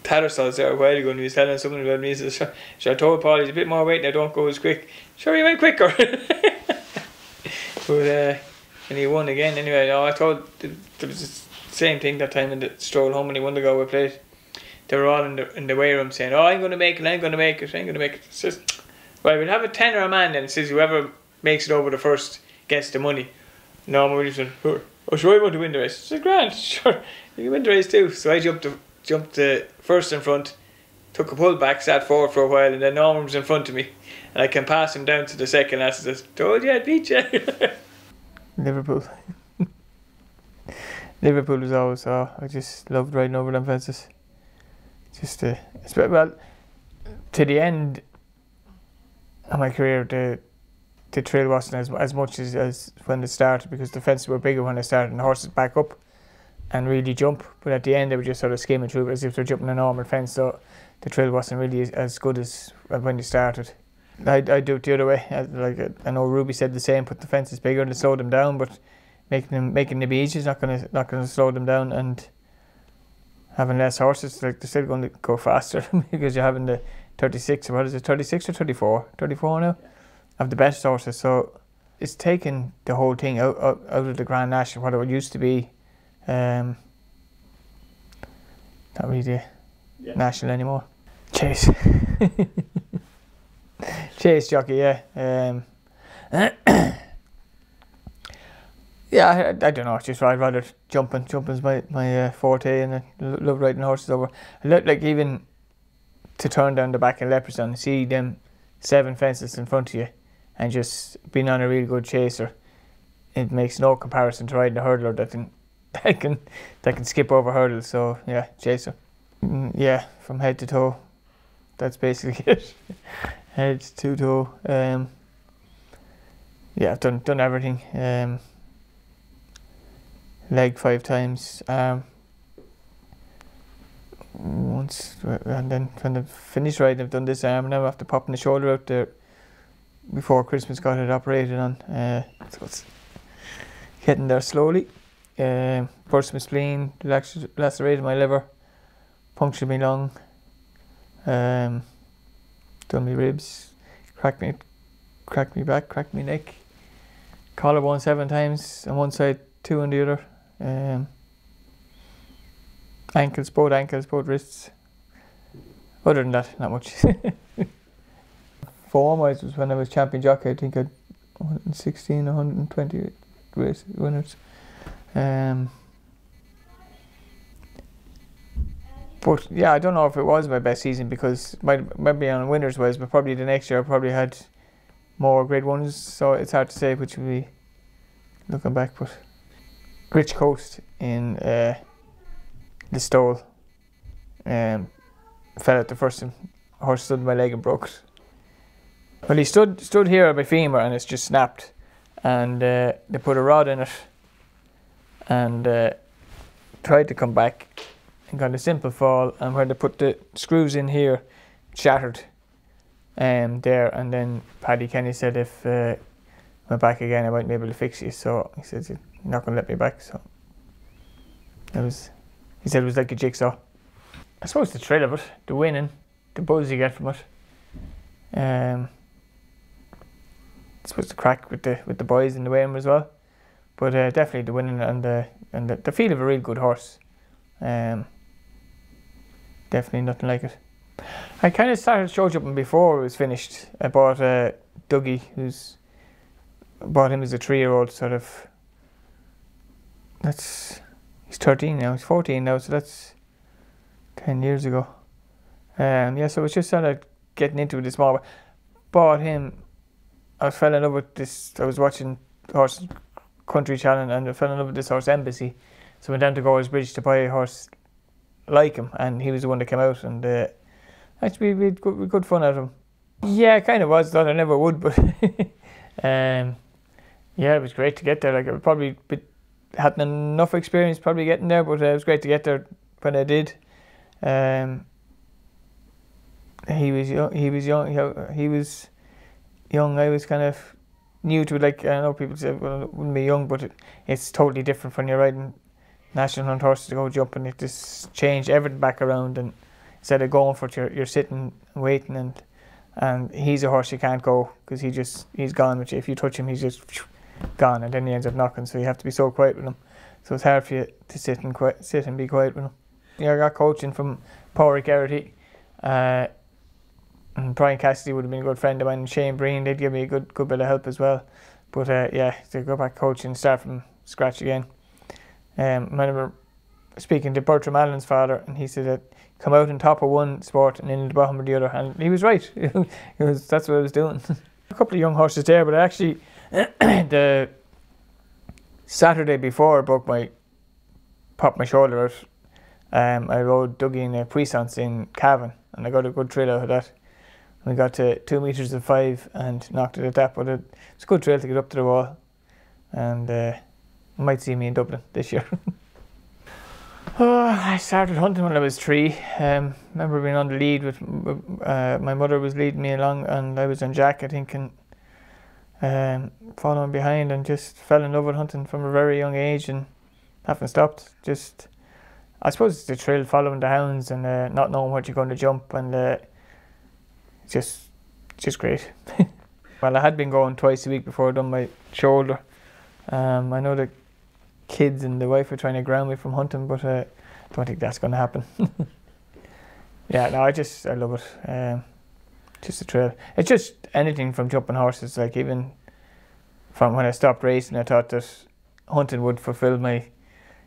Tattersall's there a while ago, and he was telling someone about me. He says, so I told Paul he's a bit more weight now, don't go as quick. Sure, he went quicker. But and he won again anyway. I told, there was the same thing that time in the stroll home when he won the Galway plate. They were all in the weigh room saying, oh, I'm going to make it, I'm going to make it, I'm going to make it. It says, well, we'll have a tenner a man then. It says whoever makes it over the first gets the money. No, I'm really saying, oh, sure, I want to win the race. I said, grand, sure, you can win the race too. So I jumped the first in front, took a pull back, sat forward for a while, and then Norman was in front of me, and I can pass him down to the second last. I said, told you I'd beat you. Liverpool. Liverpool was always, I just loved riding over them fences. Just well, to the end of my career, the trail wasn't as much as when it started, because the fences were bigger when I started and the horses back up and really jump, but at the end they were just sort of skimming through as if they're jumping a normal fence, so the trail wasn't really as good as when you started. I do it the other way. I know Ruby said the same, put the fences bigger and slow them down, but making them easy is not gonna slow them down, and having less horses, like, they're still going to go faster because you're having the 36, or what is it, 36 or 34? 34 now? Yeah. Of the best horses, so it's taken the whole thing out of the Grand National, what it used to be. not really national anymore. Chase. Chase jockey, yeah. Yeah, I don't know. It's just I'd rather jumping. Jumping's my forte, and I love riding horses over. I like even to turn down the back of Leopardstown and see them 7 fences in front of you, and just being on a really good chaser. It makes no comparison to riding a hurdler that can skip over hurdles. So yeah, chaser. Yeah, from head to toe. That's basically it. Head to toe. Yeah, I've done everything. Leg 5 times, once, and then when I finished riding, I've done this arm. Now after popping the shoulder out there before Christmas, got it operated on. So it's getting there slowly. Burst my spleen, lacerated my liver, punctured my lung, done my ribs, cracked me back, cracked my neck, collarbone 7 times on one side, 2 on the other. Both ankles, both wrists. Other than that, not much. Form-wise was when I was champion jockey. I think I had 116, 120 race winners. But yeah, I don't know if it was my best season, because maybe on winners wise, but probably the next year I probably had more grade 1s. So it's hard to say which would be looking back, but. Rich Coast in the stole. Fell out the first time. Horse stood on my leg and broke it. Well, he stood here at my femur and it's just snapped. And they put a rod in it and tried to come back and got a simple fall. And when they put the screws in here, shattered there. And then Paddy Kenny said if I went back again, I mightn't be able to fix you. So he said, "You're not going to let me back." So he said it was like a jigsaw. I suppose the thrill of it, the winning, the buzz you get from it. I suppose the crack with the boys in the weighing as well. But definitely the winning and the feel of a real good horse. Definitely nothing like it. I kind of started show jumping before it was finished. I bought Dougie, bought him as a 3-year-old, sort of. He's 13 now, he's 14 now, so that's 10 years ago. Yeah, so it's just sort of getting into it this small. Bought him, I fell in love with this. I was watching Horse Country Channel and I fell in love with this horse, Embassy. So I went down to Gore's Bridge to buy a horse like him, and he was the one that came out, and actually we had good fun out of him. Yeah, it kind of was. Thought I never would, but yeah, it was great to get there. Like, I probably hadn't enough experience probably getting there, but it was great to get there when I did. He was young. He was young. I was kind of new to it. Like, I know people say, well, it wouldn't be young, but it's totally different when you're riding national hunt horses to go jumping. It just changed everything back around, and instead of going for it, you're sitting and waiting, and he's a horse you can't go, because he's gone with you. If you touch him, he's just gone, and then he ends up knocking. So you have to be so quiet with him. So it's hard for you to sit and be quiet with him. Yeah, I got coaching from Paul Garrity, and Brian Cassidy would have been a good friend of mine, and Shane Breen. They'd give me a good bit of help as well. But yeah, to go back coaching, start from scratch again. I remember speaking to Bertram Allen's father, and he said that come out on top of one sport and in the bottom of the other, and he was right. That's what I was doing. A couple of young horses there, but actually the Saturday before I popped my shoulder out, I rode Dougie in a puissance in Cavan, and I got a good trail out of that. We got to 2 meters of 5 and knocked it at that, but it's a good trail to get up to the wall, and you might see me in Dublin this year. I started hunting when I was 3. Remember being on the lead with my mother was leading me along, and I was on Jack, I think, and following behind, and just fell in love with hunting from a very young age and haven't stopped. Just, I suppose it's the thrill following the hounds and not knowing what you're going to jump, and just great. Well, I had been going twice a week before I done my shoulder. I know the kids and the wife were trying to ground me from hunting, but don't think that's going to happen. Yeah, no, I love it. Just a thrill. It's just anything from jumping horses. Like even from when I stopped racing, I thought that hunting would fulfill my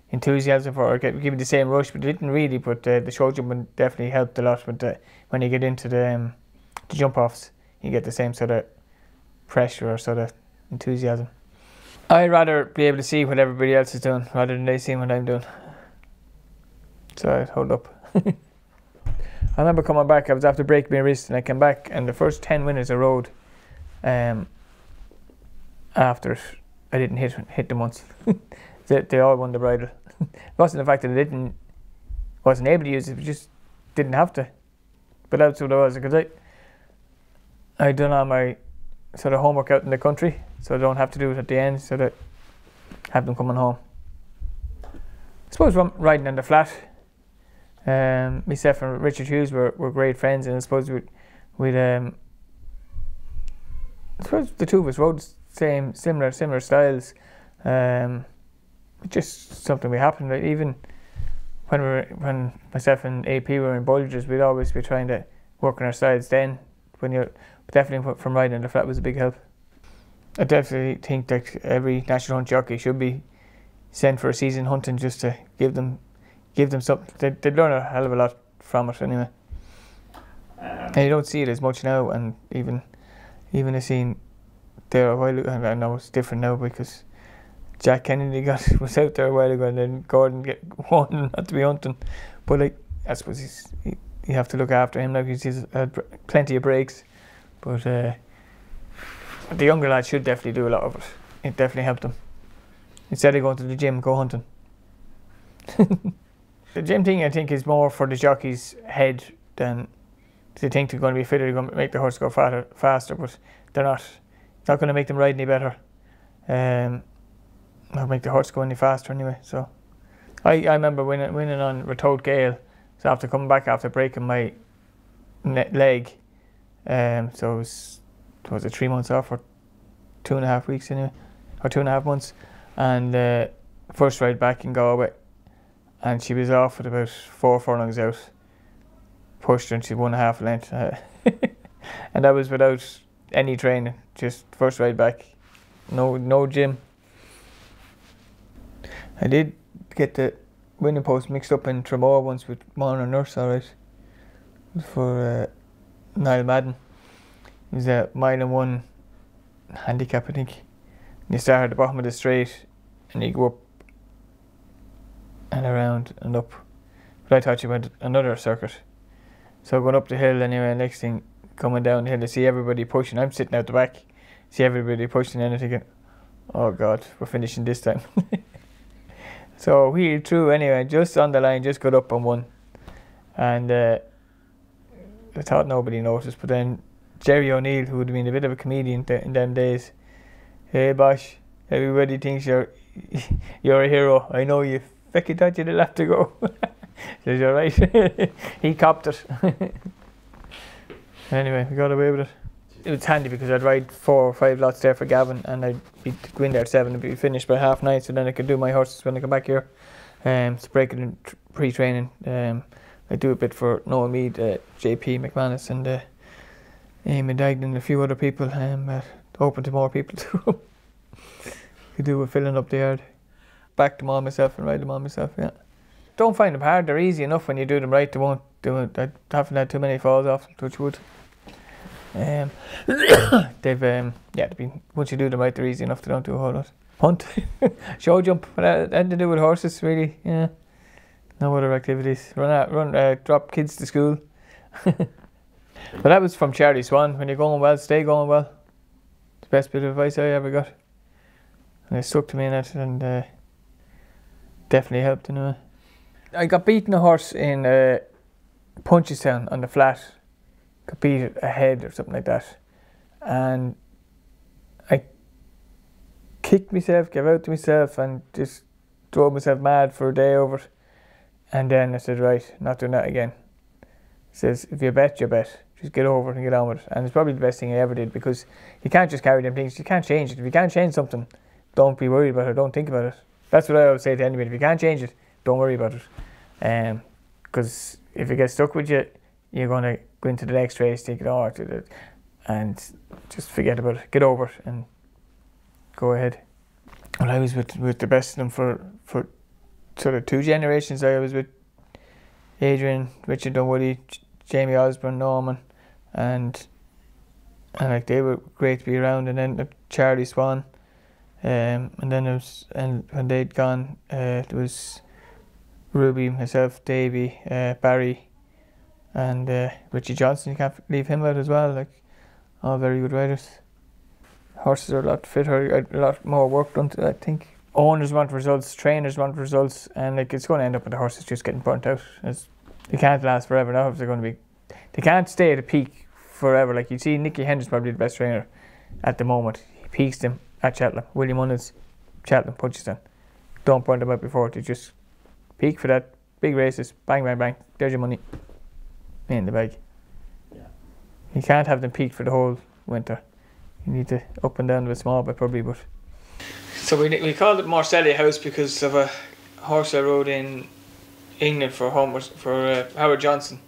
enthusiasm for it, give me the same rush, but it didn't really. But the show jumping definitely helped a lot. But when you get into the jump offs, you get the same sort of pressure or sort of enthusiasm. I'd rather be able to see what everybody else is doing rather than they seeing what I'm doing. So I'd hold up. I remember coming back, I was after breaking my wrist, and I came back, and the first 10 minutes I rode, after I didn't hit them once. they all won the bridle. It wasn't the fact that I wasn't able to use it, just didn't have to. But that's what it was, because I'd done all my sort of homework out in the country, so I don't have to do it at the end, so that I have them coming home. I suppose riding on the flat, myself and Richard Hughes were great friends, and I suppose I suppose the two of us rode similar styles. Just something we happened. Like even when myself and AP were in Bulgers, we'd always be trying to work on our styles. Then definitely from riding on the flat was a big help. I definitely think that every national hunt jockey should be sent for a season hunting, just to give them something. They'd learn a hell of a lot from it anyway. And you don't see it as much now, and even I seen there a while ago, and I know it's different now because Jack Kennedy was out there a while ago, and then Gordon won not to be hunting. But I suppose you have to look after him now because he's had plenty of breaks. But the younger lads should definitely do a lot of it. It definitely helped them. Instead of going to the gym, go hunting. The gym thing, I think, is more for the jockey's head than they think they're going to be fitter. They're going to make the horse go faster, but they're not. It's not going to make them ride any better. Or make the horse go any faster anyway. So I remember winning on Ratoad Gale. So after coming back after breaking my leg, so it was 3 months off, or 2.5 weeks anyway, or 2.5 months, and first ride back in Galway, and she was off at about 4 furlongs out. Pushed her and she won a half length, and that was without any training, just first ride back, no gym. I did get the winning post mixed up in Tramore once with Mona Nurse, alright, for Niall Madden. It was a 1 mile handicap, I think. You start at the bottom of the straight and you go up and around and up. But I thought you went another circuit. So going up the hill anyway, next thing coming down the hill, to see everybody pushing. I'm sitting out the back, see everybody pushing, and I'm thinking, oh God, we're finishing this time. So wheeled through anyway, just on the line, just got up and won. And I thought nobody noticed, but then Jerry O'Neill, who would have been a bit of a comedian in them days, hey Bosh, everybody thinks you're a hero. I know you fucking thought you did have to go. Says, you're right. He copped it. Anyway, we got away with it. It was handy because I'd ride 4 or 5 lots there for Gavin, and I'd go in there at 7 and be finished by 9:30, so then I could do my horses when I come back here. So breaking in pre-training. I do a bit for Noah Mead, JP McManus, and Eamon Dagnan and a few other people. Open to more people too. Could do with filling up the yard. Back them all myself and ride them all myself, yeah. Don't find them hard, they're easy enough when you do them right. They won't do it. I haven't had too many falls off them, touch wood. They've been, once you do them right, they're easy enough. They don't do a whole lot. Hunt, show jump, anything to do with horses really. Yeah, no other activities. Drop kids to school. But that was from Charlie Swan. When you're going well, stay going well. It's the best bit of advice I ever got, and it stuck to me in it, and definitely helped anyway. I got beaten a horse in Punchestown on the flat. Got beat ahead or something like that, and I kicked myself, gave out to myself, and just drove myself mad for a day over it. And then I said, right, not doing that again. He says, if you bet, you bet. Just get over it and get on with it. And it's probably the best thing I ever did, because you can't just carry them things. You can't change it. If you can't change something, don't be worried about it. Don't think about it. That's what I always say to anybody. If you can't change it, don't worry about it. Because if it gets stuck with you, you're going to go into the next race, take it off, and just forget about it. Get over it and go ahead. Well, I was with the best of them for sort of 2 generations. I was with Adrian, Richard Dunwoody, Jamie Osborne, Norman, and like they were great to be around. And then Charlie Swan, and then when they'd gone, there was Ruby, myself, Davey, Barry, and Richie Johnson. You can't leave him out as well. Like, all very good riders. Horses are a lot fitter, a lot more work done to it, I think. Owners want results, trainers want results, and like it's going to end up with the horses just getting burnt out. They can't last forever now. If they're going to be, they can't stay at a peak forever. Like you see, Nicky Hendricks probably the best trainer at the moment. He peaks them at Cheltenham. William Munnins, Cheltenham, Punchestown. Don't burn them out before. They just peak for that big races. Bang, bang, bang. There's your money in the bag. Yeah. You can't have them peak for the whole winter. You need to up and down a bit small, but probably. But so we called it Morselli House because of a horse I rode in England for Howard Johnson,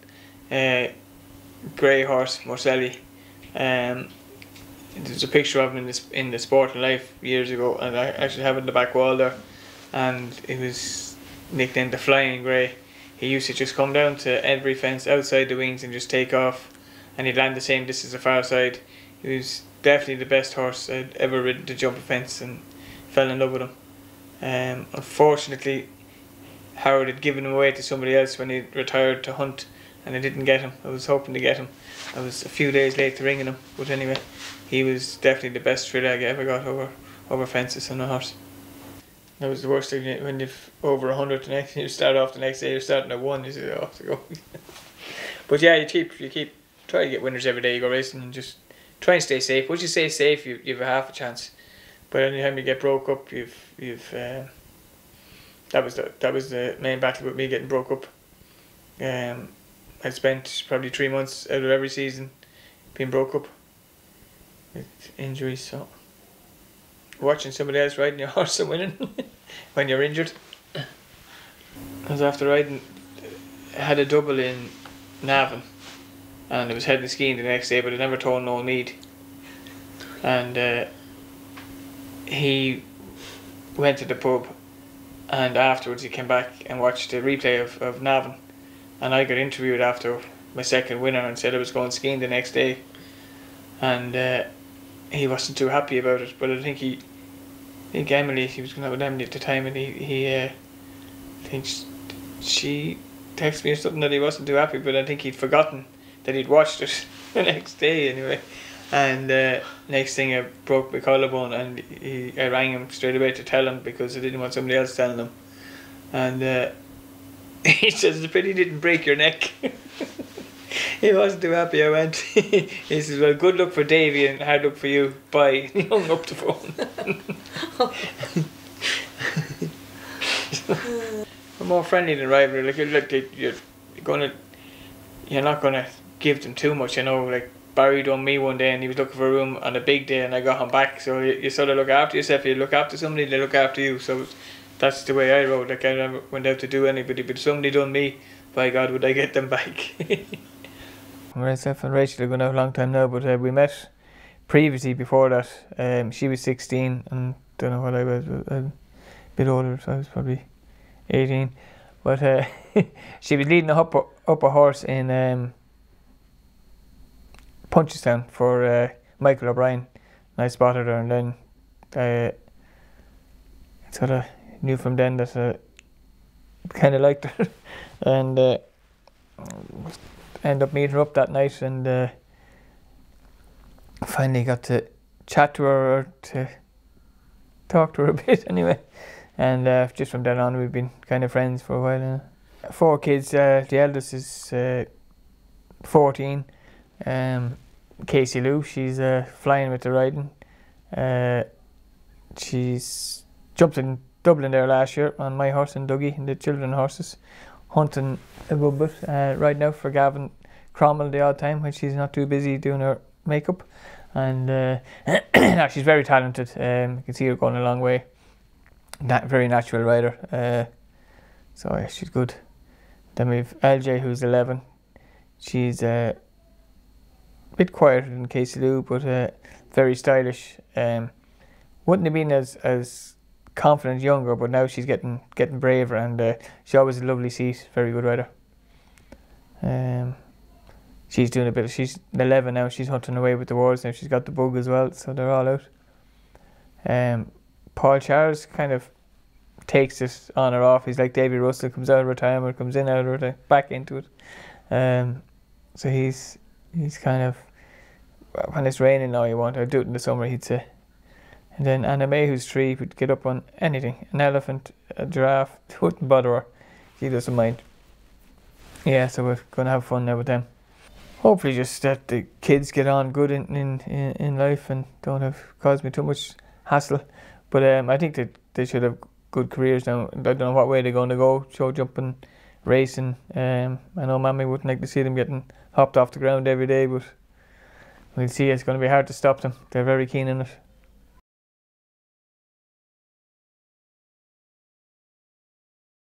grey horse Morselli. There's a picture of him in the Sport and Life years ago, and I actually have it in the back wall there. And it was nicknamed the Flying Grey. He used to just come down to every fence outside the wings and just take off, and he'd land the same distance the far side. He was definitely the best horse I'd ever ridden to jump a fence, and fell in love with him. Unfortunately, Howard had given him away to somebody else when he retired to hunt, and I didn't get him. I was hoping to get him. I was a few days late to ringing him, but anyway, he was definitely the best thrill I ever got over fences on a horse. That was the worst thing when you've over 100 the next. You start off the next day, you're starting at 1. You say, "Oh, to go." But yeah, you keep try to get winners every day you go racing, and just try and stay safe. Once you stay safe, you've a half a chance. But anytime you get broke up, that was the main battle with me getting broke up. I spent probably 3 months out of every season being broke up with injuries. So watching somebody else riding your horse and winning when you're injured. I was after riding, I had a double in Navan, and I was heading skiing the next day, but I never told Noel Mead. And he went to the pub, and afterwards he came back and watched the replay of Navan, and I got interviewed after my second winner and said I was going skiing the next day, and he wasn't too happy about it. But I think Emily, he was going out with Emily at the time, and I think she texted me or something that he wasn't too happy, but I think he'd forgotten that he'd watched it the next day anyway. And next thing I broke my collarbone, and I rang him straight away to tell him because I didn't want somebody else telling him. And he says, "It's a pity you didn't break your neck." He wasn't too happy I went. He says, "Well, good luck for Davey and hard luck for you. Bye." He hung up the phone. We're more friendly than rivalry. Like you're not gonna give them too much, you know. Like Barry done me one day, and he was looking for a room on a big day, and I got him back. So you sort of look after yourself. You look after somebody, they look after you. So that's the way I rode. Like I never went out to do anybody, but if somebody done me, by God, would I get them back. Myself and Rachel have been out a long time now, but we met previously before that. She was 16, and don't know what I was, a bit older, so I was probably 18. But she was leading up a horse in Punchestown for Michael O'Brien, and I spotted her, and then I sort of knew from then that I kind of liked her, and ended up meeting her up that night, and finally got to chat to her, or to talk to her a bit anyway, and just from then on we've been kind of friends for a while. 4 kids. The eldest is 14. Casey Lou, she's flying with the riding. She's jumped in Dublin there last year on my horse and Dougie and the children horses, hunting a good bit. Riding out for Gavin Cromwell the odd time when she's not too busy doing her makeup. And she's very talented. You can see her going a long way. Very natural rider. So yeah, she's good. Then we've LJ, who's 11. She's a bit quieter than Casey Lou, but very stylish. Wouldn't have been as confident younger, but now she's getting braver, and she always a lovely seat. Very good rider. She's doing a bit. She's 11 now. She's hunting away with the wars now. She's got the bug as well, so they're all out. Paul Charles kind of takes it on or off. He's like Davy Russell, comes out of retirement, comes in, out of retirement, back into it. So he's kind of, when it's raining now, you want to do it in the summer, he'd say. And then Anna May, who's 3, would get up on anything. An elephant, a giraffe, wouldn't bother her. She doesn't mind. Yeah, so we're going to have fun now with them. Hopefully just that the kids get on good in life and don't cause me too much hassle. But I think that they should have good careers now. I don't know what way they're going to go, show jumping, racing. I know Mammy wouldn't like to see them getting hopped off the ground every day, but we'll see. It's going to be hard to stop them. They're very keen on it.